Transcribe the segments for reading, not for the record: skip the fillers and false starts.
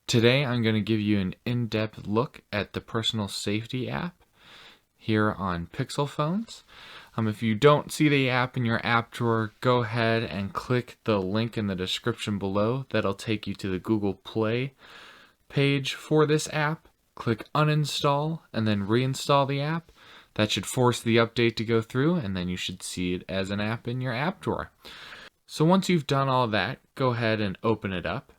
Today I'm going to give you an in-depth look at the personal safety app here on Pixel phones. If you don't see the app in your app drawer, go ahead and click the link in the description below. That'll take you to the Google Play page for this app. Click uninstall and then reinstall the app. That should force the update to go through, and then you should see it as an app in your app drawer. So once you've done all that, go ahead and open it up.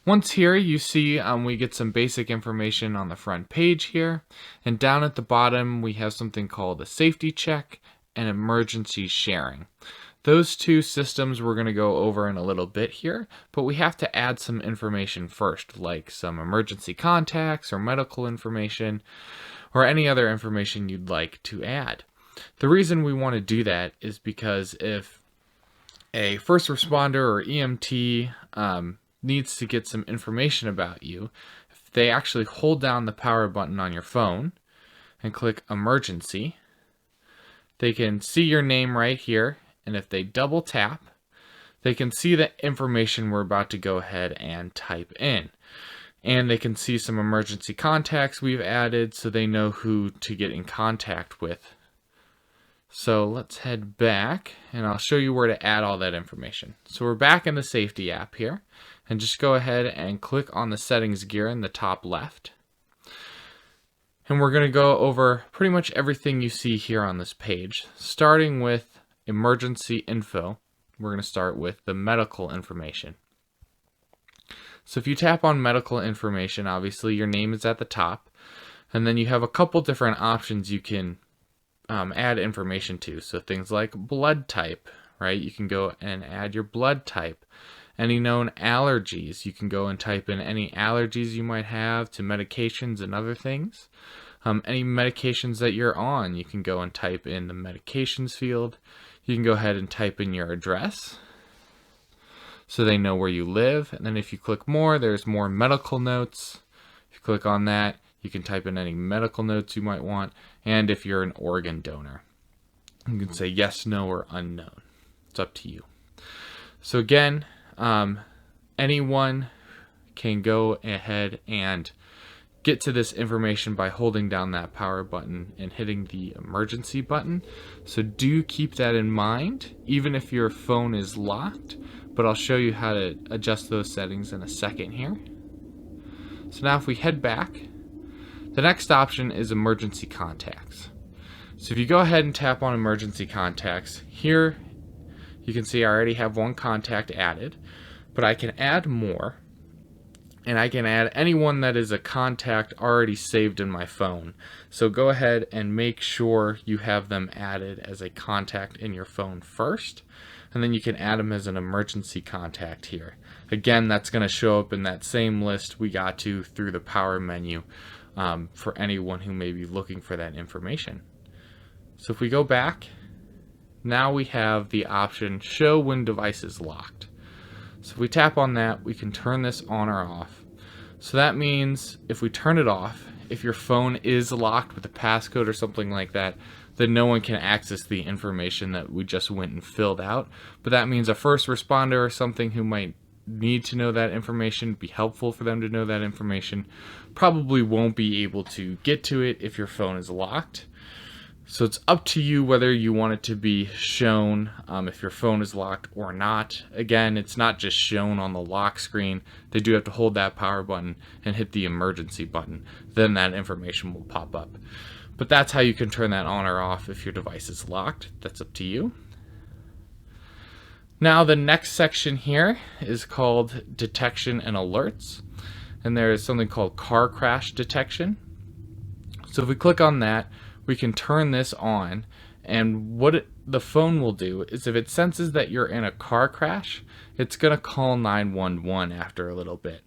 Once here, you see we get some basic information on the front page here, and down at the bottom we have something called a safety check and emergency sharing. Those two systems we're going to go over in a little bit here, but we have to add some information first, like some emergency contacts or medical information or any other information you'd like to add. The reason we want to do that is because if a first responder or EMT needs to get some information about you, if they actually hold down the power button on your phone and click emergency, they can see your name right here, and if they double tap, they can see the information we're about to go ahead and type in. And they can see some emergency contacts we've added so they know who to get in contact with. So let's head back and I'll show you where to add all that information. So we're back in the safety app here, and just go ahead and click on the settings gear in the top left. And we're going to go over pretty much everything you see here on this page, starting with emergency info. We're going to start with the medical information. So if you tap on medical information, obviously your name is at the top, and then you have a couple different options you can add information to. So things like blood type, right? You can go and add your blood type. Any known allergies, you can go and type in any allergies you might have to medications and other things. Any medications that you're on, you can go and type in the medications field. You can go ahead and type in your address so they know where you live. And then if you click more, there's more medical notes. If you click on that, you can type in any medical notes you might want. And if you're an organ donor, you can say yes, no, or unknown. It's up to you. So again, anyone can go ahead and get to this information by holding down that power button and hitting the emergency button. So do keep that in mind, even if your phone is locked, but I'll show you how to adjust those settings in a second here. So now if we head back, the next option is emergency contacts. So if you go ahead and tap on emergency contacts, here you can see I already have one contact added, but I can add more, and I can add anyone that is a contact already saved in my phone. So go ahead and make sure you have them added as a contact in your phone first, and then you can add them as an emergency contact here. Again, that's going to show up in that same list we got to through the power menu for anyone who may be looking for that information. So if we go back, now we have the option show when device is locked. So if we tap on that, we can turn this on or off. So that means if we turn it off, if your phone is locked with a passcode or something like that, then no one can access the information that we just went and filled out. But that means a first responder or something who might need to know that information, be helpful for them to know that information, probably won't be able to get to it if your phone is locked. So it's up to you whether you want it to be shown if your phone is locked or not. Again, it's not just shown on the lock screen. They do have to hold that power button and hit the emergency button. Then that information will pop up. But that's how you can turn that on or off if your device is locked. That's up to you. Now the next section here is called detection and alerts. And there is something called car crash detection. So if we click on that, we can turn this on, and what the phone will do is if it senses that you're in a car crash, it's going to call 911 after a little bit.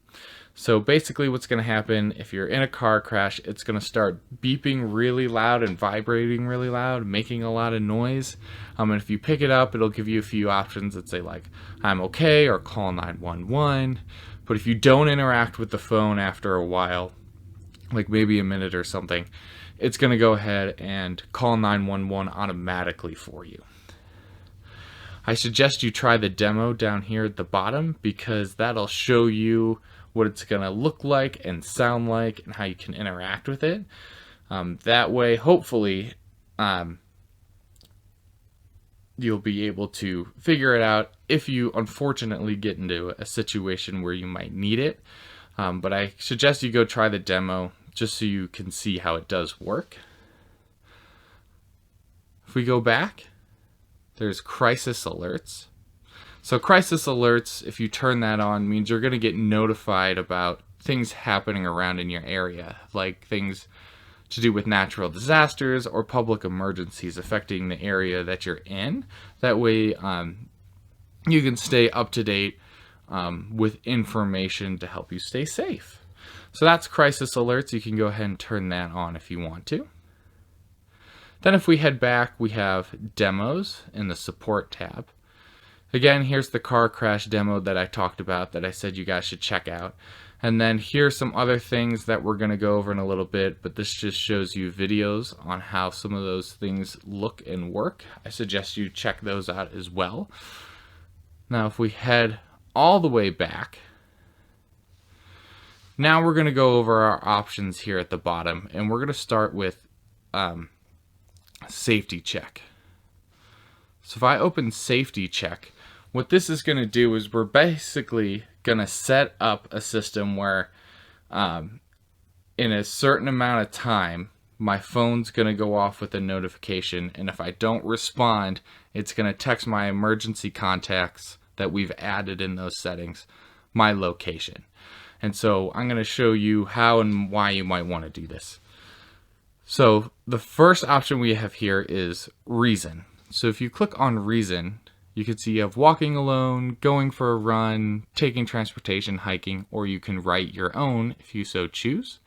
So basically what's going to happen if you're in a car crash, it's going to start beeping really loud and vibrating really loud, making a lot of noise. And if you pick it up, it'll give you a few options that say like, I'm okay, or call 911. But if you don't interact with the phone after a while, like maybe a minute or something, it's going to go ahead and call 911 automatically for you. I suggest you try the demo down here at the bottom, because that'll show you what it's going to look like and sound like and how you can interact with it. That way, hopefully, you'll be able to figure it out if you unfortunately get into a situation where you might need it. But I suggest you go try the demo just so you can see how it does work. If we go back, there's crisis alerts. So crisis alerts, if you turn that on, means you're going to get notified about things happening around in your area, like things to do with natural disasters or public emergencies affecting the area that you're in. That way you can stay up to date with information to help you stay safe. So that's crisis alerts. You can go ahead and turn that on if you want to. Then if we head back, we have demos in the support tab. Again, here's the car crash demo that I talked about that I said you guys should check out. And then here's some other things that we're going to go over in a little bit, but this just shows you videos on how some of those things look and work. I suggest you check those out as well. Now if we head all the way back, now we're going to go over our options here at the bottom, and we're going to start with safety check. So if I open safety check, what this is going to do is we're basically going to set up a system where in a certain amount of time, my phone's going to go off with a notification, and if I don't respond, it's going to text my emergency contacts that we've added in those settings my location. And so I'm going to show you how and why you might want to do this. So the first option we have here is reason. So if you click on reason, you can see you have walking alone, going for a run, taking transportation, hiking, or you can write your own if you so choose.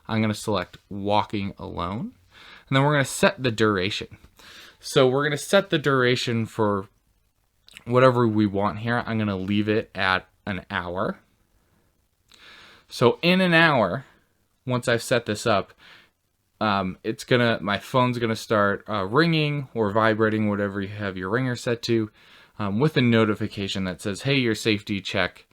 I'm going to select walking alone, and then we're going to set the duration. So we're going to set the duration for whatever we want here. I'm going to leave it at an hour. So in an hour, once I've set this up, my phone's gonna start ringing or vibrating, whatever you have your ringer set to, with a notification that says, hey, your safety check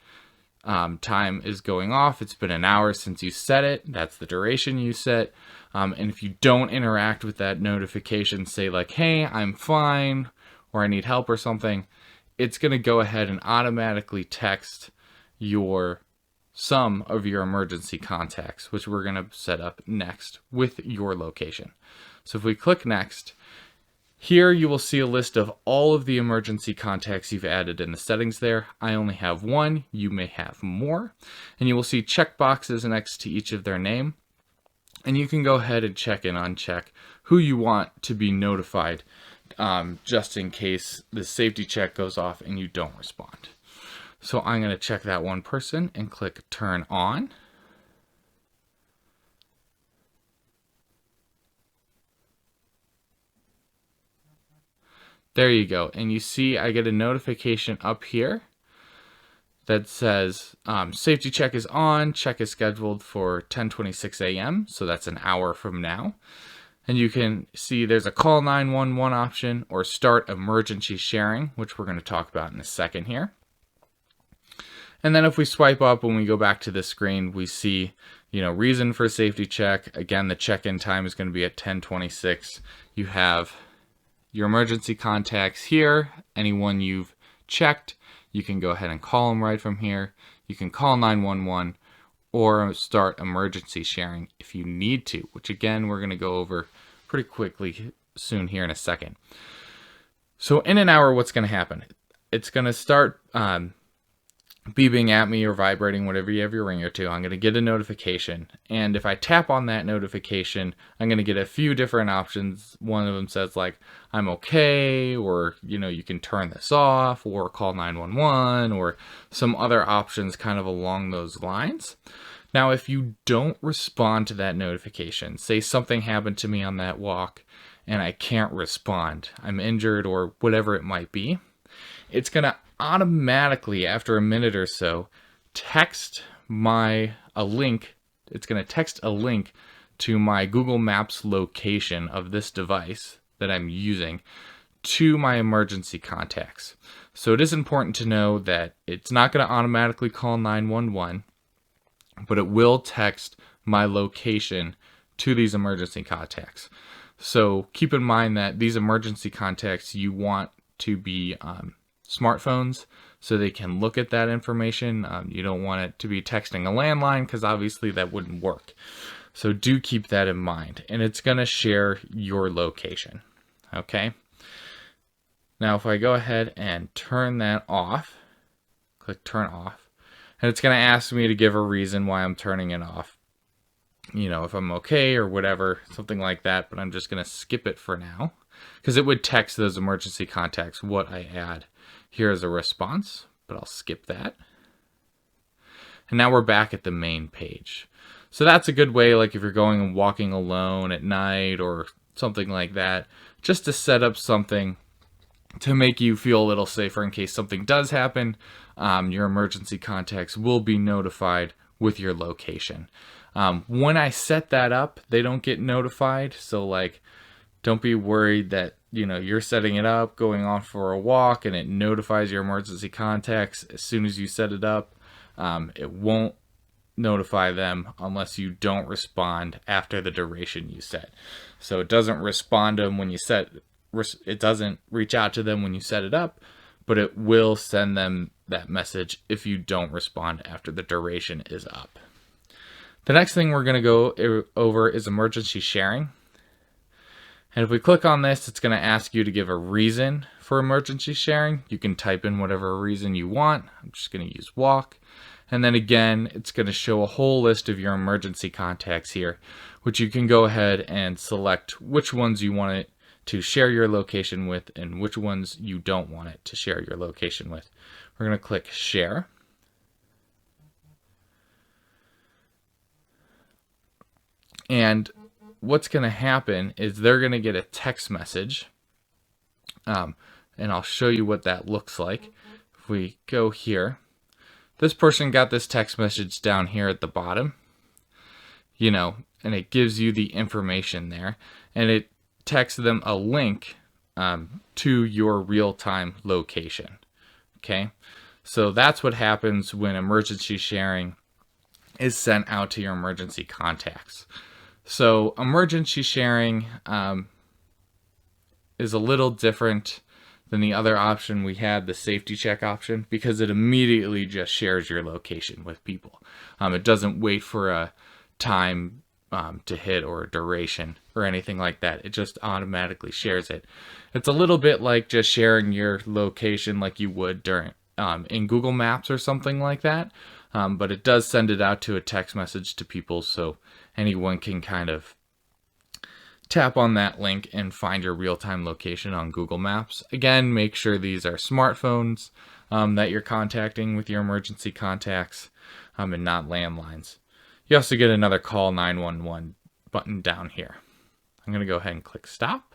time is going off. It's been an hour since you set it. That's the duration you set. And if you don't interact with that notification, say like, hey, I'm fine, or I need help or something, it's gonna go ahead and automatically text some of your emergency contacts, which we're going to set up next with your location. So if we click next, here you will see a list of all of the emergency contacts you've added in the settings there. I only have one, you may have more, and you will see checkboxes next to each of their name, and you can go ahead and check and uncheck who you want to be notified, just in case the safety check goes off and you don't respond. So I'm going to check that one person and click turn on. There you go. And you see I get a notification up here that says safety check is on. Check is scheduled for 10:26 a.m. So that's an hour from now. And you can see there's a call 911 option or start emergency sharing, which we're going to talk about in a second here. And then if we swipe up, when we go back to this screen, we see, reason for safety check. Again, the check-in time is going to be at 10:26. You have your emergency contacts here. Anyone you've checked, you can go ahead and call them right from here. You can call 911 or start emergency sharing if you need to, which again, we're going to go over pretty quickly soon here in a second. So in an hour, what's going to happen? It's going to start beeping at me or vibrating, whatever you have your ringer to. I'm going to get a notification, and if I tap on that notification, I'm going to get a few different options. One of them says like, I'm okay, or you can turn this off, or call 911, or some other options kind of along those lines. Now if you don't respond to that notification, say something happened to me on that walk and I can't respond, I'm injured or whatever it might be, it's going to automatically, after a minute or so, text a link. It's going to text a link to my Google Maps location of this device that I'm using to my emergency contacts. So it is important to know that it's not going to automatically call 911, but it will text my location to these emergency contacts. So keep in mind that these emergency contacts, you want to be smartphones so they can look at that information. You don't want it to be texting a landline because obviously that wouldn't work. So do keep that in mind, and it's going to share your location. Okay. Now if I go ahead and turn that off, click turn off, and it's going to ask me to give a reason why I'm turning it off. You know, if I'm okay or whatever, something like that, but I'm just going to skip it for now because it would text those emergency contacts what I add here as a response, but I'll skip that. And now we're back at the main page. So that's a good way, like if you're going and walking alone at night or something like that, just to set up something to make you feel a little safer in case something does happen. Your emergency contacts will be notified with your location. When I set that up, they don't get notified. So like, don't be worried that, you know, you're setting it up, going off for a walk, and it notifies your emergency contacts as soon as you set it up. It won't notify them unless you don't respond after the duration you set. So it doesn't respond to them when you set it doesn't reach out to them when you set it up, but it will send them that message if you don't respond after the duration is up. The next thing we're going to go over is emergency sharing. And if we click on this, it's going to ask you to give a reason for emergency sharing. You can type in whatever reason you want. I'm just going to use walk. And then again, it's going to show a whole list of your emergency contacts here, which you can go ahead and select which ones you want it to share your location with and which ones you don't want it to share your location with. We're going to click share. And what's going to happen is they're going to get a text message. And I'll show you what that looks like. If we go here, this person got this text message down here at the bottom, you know, and it gives you the information there, and it texts them a link to your real-time location. Okay, so that's what happens when emergency sharing is sent out to your emergency contacts. So emergency sharing is a little different than the other option we had, the safety check option, because it immediately just shares your location with people. It doesn't wait for a time to hit or a duration or anything like that. It just automatically shares it. It's a little bit like just sharing your location like you would during in Google Maps or something like that. But it does send it out to a text message to people so anyone can kind of tap on that link and find your real-time location on Google Maps. Again, make sure these are smartphones that you're contacting with your emergency contacts and not landlines. You also get another call 911 button down here. I'm going to go ahead and click stop.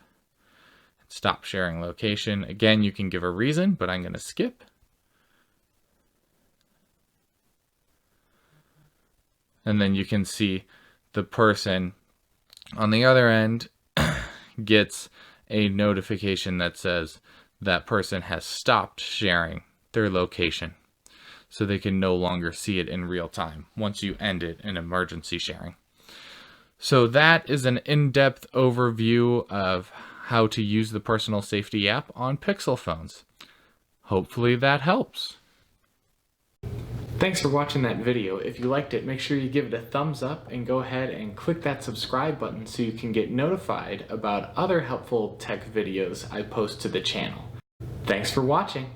Stop sharing location. Again, you can give a reason, but I'm going to skip. And then you can see the person on the other end gets a notification that says that person has stopped sharing their location, so they can no longer see it in real time once you end it in emergency sharing. So that is an in-depth overview of how to use the personal safety app on Pixel phones. Hopefully that helps. Thanks for watching that video. If you liked it, make sure you give it a thumbs up and go ahead and click that subscribe button so you can get notified about other helpful tech videos I post to the channel. Thanks for watching.